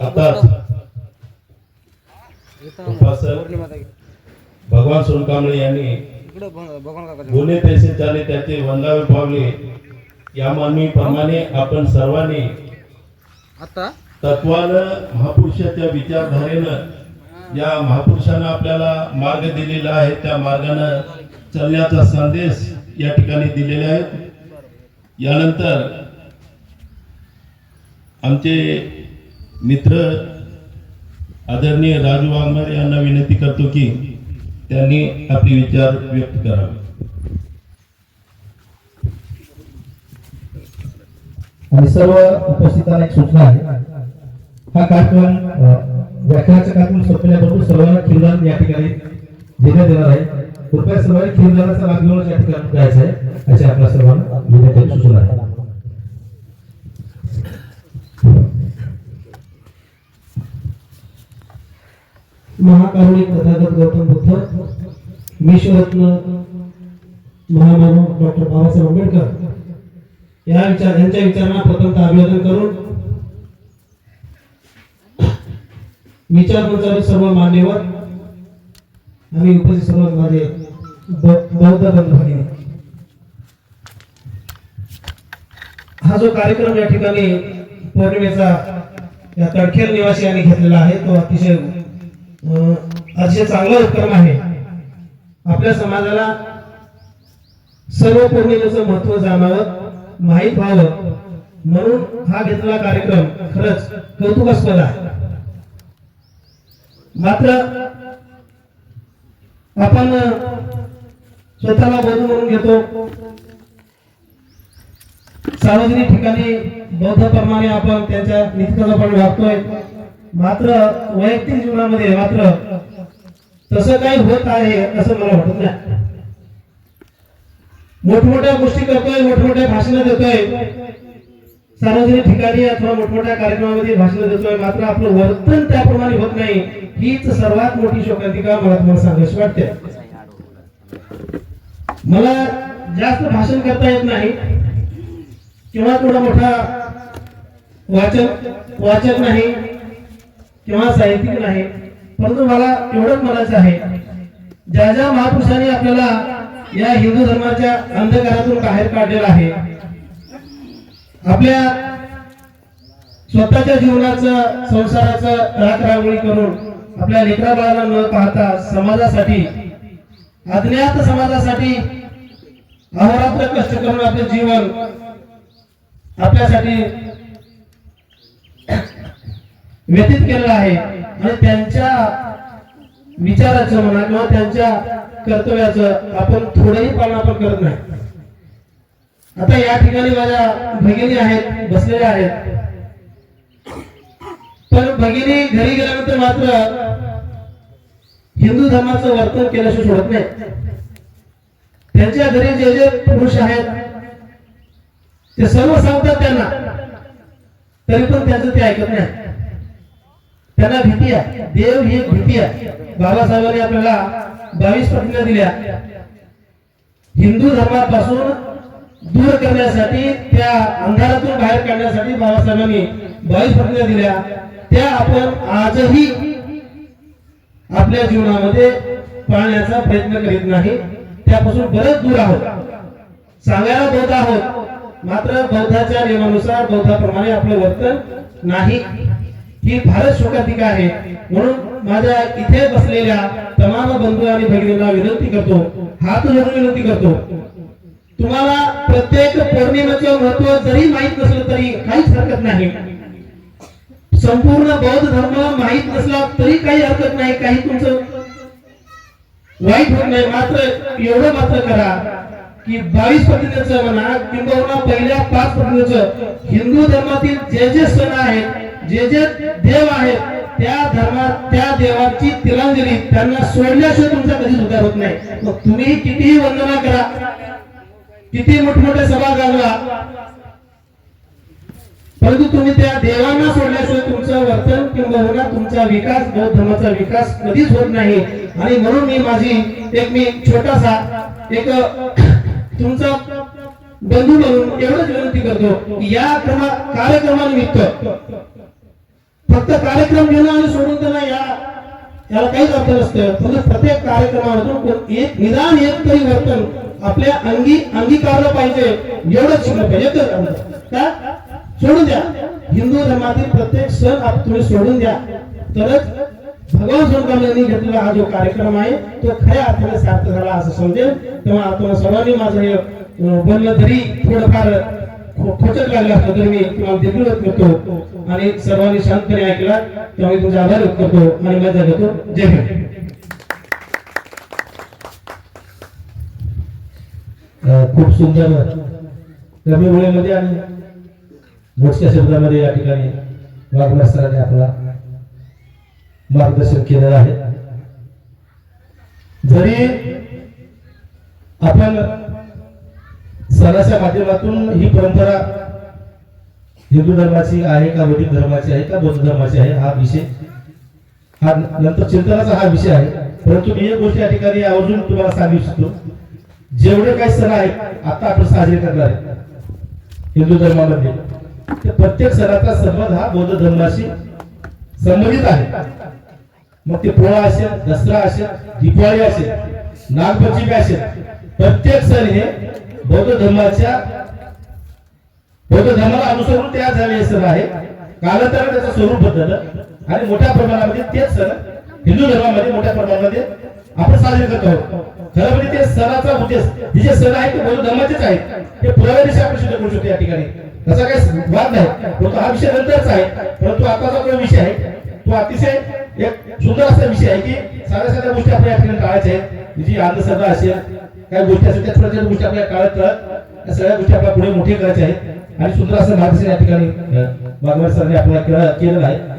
आता भगवान सोनकांबळे यांनी बोले तैसे चाले त्याचे वंदावे पावले या मानवी प्रमाणे आपण सर्वांनी आता तत्वानं महापुरुषाच्या विचारधारेनं या महापुरुषांना आपल्याला मार्ग दिलेला आहे त्या मार्गाने चालण्याचा संदेश या ठिकाणी दिलेला आहे। यानंतर आमचे मित्र आदरणीय राजू वाघमारे यांना विनंती करतो की त्यांनी आपले विचार व्यक्त करावे। आणि सर्व उपस्थितांना एक सूचना आहे, हा कार्यक्रम व्याख्यानाचा कार्यक्रम संपल्याबरोबर सर्वांना खीरदान या ठिकाणी देण्यात येणार आहे। कृपया सर्वांनी खीरदानाचा लाभ घेऊन या ठिकाणी जायचं आहे अशी आपल्या सर्वांना विनंती सूचना आहे। महाकारुणिक तथागत गौतम बुद्ध विश्वरत्न महामानव डॉक्टर बाबासाहेब आंबेडकर यांच्या विचारांना प्रथमतः अभिवादन करून विचार मंचावरील सर्व मान्यवर आणि उपस्थित सर्व माझे बौद्ध बंधू भगिनी, हा जो कार्यक्रम या ठिकाणी पौर्णिमेचा या तडखेल निवासी यांनी घेतलेला आहे तो अतिशय चांगला उपक्रम आहे। आपल्या समाजाला सर्व पौर्णिमेचं महत्व जाणावं माहीत व्हावं म्हणून हा घेतलेला कार्यक्रम खरंच कौतुकास्पद आहे। मात्र आपण स्वतःला बौद्ध म्हणून घेतो, सार्वजनिक ठिकाणी बौद्ध प्रमाणे आपण त्यांच्या नीतिकाचा पण वागतोय, मात्र वैयक्तिक जीवनामध्ये मात्र तसं काही होत आहे असं मला वाटत नाही। मोठमोठ्या गोष्टी करतोय, मोठमोठ्या भाषणं देतोय, सार्वजनिक ठिकाणी अथवा मोठमोठ्या कार्यक्रमामध्ये भाषण देतोय, मात्र आपलं वर्तन त्याप्रमाणे होत नाही। हीच सर्वात मोठी शोकांतिका मला तुम्हाला सांगायची वाटते। मला जास्त भाषण करता येत नाही किंवा थोडा मोठा वाचक नाही किंवा साहित्यिक नाही, परंतु मला एवढंच म्हणायचं आहे, ज्या ज्या महापुरुषांनी आपल्याला या हिंदू धर्माच्या अंधकारातून बाहेर काढलेला आहे, आपल्या स्वतःच्या जीवनाचं संसाराचं राखरांगोळी करून आपल्या लेकरा बाळांना न पाहता समाजासाठी अज्ञात समाजासाठी अहोरात्र कष्ट करून आपले जीवन आपल्यासाठी व्यतीत केलेलं आहे आणि त्यांच्या विचाराचं म्हणा किंवा त्यांच्या कर्तव्याचं आपण थोडंही पालन आपण करत नाही। आता या ठिकाणी माझ्या भगिनी आहेत, बसलेल्या आहेत, पण भगिनी घरी गेल्यानंतर मात्र हिंदू धर्माचं वर्तन केल्याशिवाय सोडत नाही। त्यांच्या घरी जे जे पुरुष आहेत ते सर्व सांगतात त्यांना, तरी पण त्यांचं ते ऐकत नाही। त्यांना भीती आहे, देव ही एक भीती आहे। बाबासाहेबांनी आपल्याला 22 प्रतिज्ञा दिल्या हिंदू धर्मापासून दूर करण्यासाठी, त्या अंधारातून बाहेर काढण्यासाठी बाबासाहेबांनी 22 प्रतिज्ञा दिल्या, त्या आपण आजही आपल्या जीवनामध्ये पाळण्याचा प्रयत्न करीत नाही, त्यापासून बरेच दूर आहोत। सांगायला बौद्ध आहोत, मात्र बौद्धाच्या नियमानुसार बौद्धाप्रमाणे आपलं वर्तन नाही। ही फारच शोकांतिका आहे। म्हणून माझ्या इथे बसलेल्या तमाम बंधू आणि भगिनींना विनंती करतो, हात जोडून विनंती करतो, तुम्हाला प्रत्येक पौर्णिमेचं महत्व जरी माहित नसलं तरी काहीच हरकत नाही। संपूर्ण बौद्ध धर्म माहित नसला तरी काही हरकत नाही, काही तुमचं वाईट होत नाही। मात्र एवढं मात्र करा की 22 प्रतिज्ञेचं म्हणा किंवा पहिल्या 5 प्रतिज्ञेचं हिंदू धर्मातील जे जे सण आहेत, जे जे देव आहेत, त्या धर्मात त्या देवाची तिलांजली त्यांना सोडल्याशिवाय तुमचा कधीच उद्धार होत नाही। मग तुम्ही कितीही वंदना करा, किती मोठमोठ्या सभा घालवा, परंतु तुम्ही त्या देवांना सोडल्याशिवाय तुमचं वर्तन किंवा तुमचा विकास, बौद्ध धर्माचा विकास कधीच होत नाही। आणि म्हणून मी छोटासा एक तुमचा बंधू म्हणून एवढंच विनंती करतो की या कार्यक्रमानिमित्त फक्त कार्यक्रम घेणं आणि सोडून देणं याला काहीच अर्थ नसतं. फक्त प्रत्येक कार्यक्रमामधून एक निदान एक तरी वर्तन आपल्या अंगीकारलं पाहिजे, एवढंच शिकलं पाहिजे. का सोडून द्या, हिंदू धर्मातील प्रत्येक सण तुम्ही सोडून द्या, तरच भगवान सोनकाम यांनी घेतलेला हा जो कार्यक्रम आहे तो खऱ्या अर्थाने सार्थ झाला असं समजेल. तेव्हा आपण सर्वांनी माझं हे बोलणं जरी थोडंफार खोचक लागलं असलं तरी मी तुम्हाला देखील व्यक्त करतो आणि सर्वांनी शांतपणे ऐकला त्यामुळे तुमचा आभार व्यक्त करतो आणि मजा घेतो. जय हिंद. खूप सुंदर कमी वेळेमध्ये आणि मोजक्या शब्दामध्ये या ठिकाणी वाघमारे सरांनी आपला मार्गदर्शन केलेलं आहे. जरी आपण सणाच्या माध्यमातून ही परंपरा हिंदू धर्माची आहे का वैदिक धर्माची आहे का बौद्ध धर्माची आहे हा विषय हा नंतर चिंतनाचा हा विषय आहे, परंतु मी एक गोष्ट या ठिकाणी आवर्जून तुम्हाला सांगू इच्छितो. जेवढे काही सण आहेत आता आपण साजरे करणार आहे हिंदू धर्मामध्ये, ते प्रत्येक सणाचा संबंध हा बौद्ध धर्माशी संबंधित आहे. मग ते पोळा असेल, दसरा असेल, दिवाळी असेल, नागपंचमी असेल, प्रत्येक सण हे बौद्ध धर्माला अनुसरून तयार झालेले सण आहे. कालांतराने त्याचं स्वरूप बदललं आणि मोठ्या प्रमाणामध्ये तेच सण हिंदू धर्मामध्ये मोठ्या प्रमाणामध्ये आपण साजरे करत आहोत. खरं म्हणजे ते सणाचा उद्देश हे जे सण आहेत ते बौद्ध धर्माचेच आहेत, ते पुराव्या दिवशी आपण सिद्ध करू शकतो या ठिकाणी, त्याचा काही वाद नाही. परंतु हा विषय नंतरचा आहे, परंतु आताचा जो विषय आहे तो अतिशय एक सुंदर असा विषय आहे की साध्या साध्या गोष्टी आपल्या या ठिकाणी टाळायच्या आहेत. जी अंधश्रद्धा असेल, काही गोष्टी असेल, त्या छोट्या छोट्या गोष्टी आपल्या टाळत या सगळ्या गोष्टी आपल्या पुढे मोठे करायच्या आहेत आणि सुंदर असं मार्गदर्शन या ठिकाणी वाघमारे सरांनी आपल्याला केलेलं आहे.